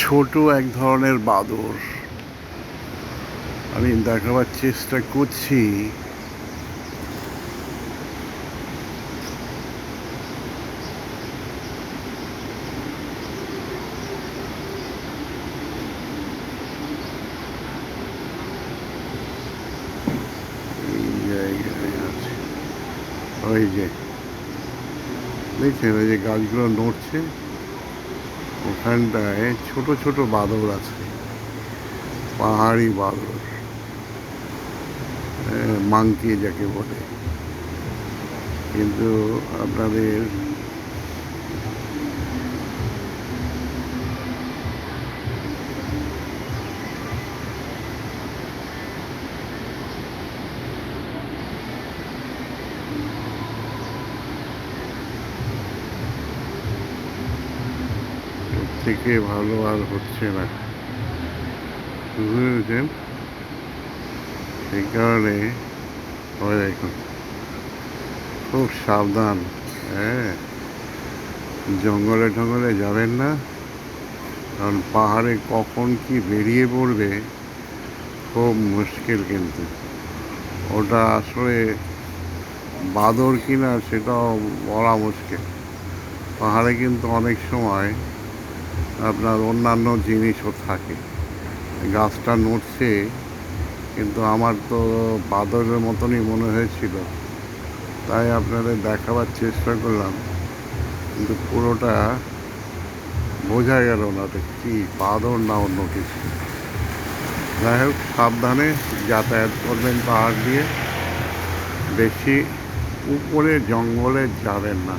ছোট এক ধরনের বাদর। আমি দেখাবার চেষ্টা করছি। এই জায়গায় আছে, ওই যে দেখছেন, ওই যে গাছগুলো নড়ছে, ওখানটায় ছোট ছোট বাদর আছে, পাহাড়ি বাদর, মাংকি যাকে বলে। কিন্তু আপনাদের থেকে ভালো আর হচ্ছে না, বুঝেছেন? সেই কারণে ওই দেখুন, খুব সাবধান। হ্যাঁ, জঙ্গলে টঙ্গলে যাবেন না, কারণ পাহাড়ে কখন কি বেরিয়ে পড়বে খুব মুশকিল। কিন্তু ওটা আসলে বাদর কিনা সেটাও বলা মুশকিল। পাহাড়ে কিন্তু অনেক সময় আপনার অন্যান্য জিনিসও থাকে। গাছটা নড়ছে, কিন্তু আমার তো বাদরের মতনই মনে হয়েছিল, তাই আপনাদের দেখাবার চেষ্টা করলাম, কিন্তু পুরোটা বোঝা গেল না তো কি বাদর না অন্য কিছু। যাই হোক, সাবধানে যাতায়াত করবেন পাহাড় দিয়ে, বেশি উপরে জঙ্গলে যাবেন না।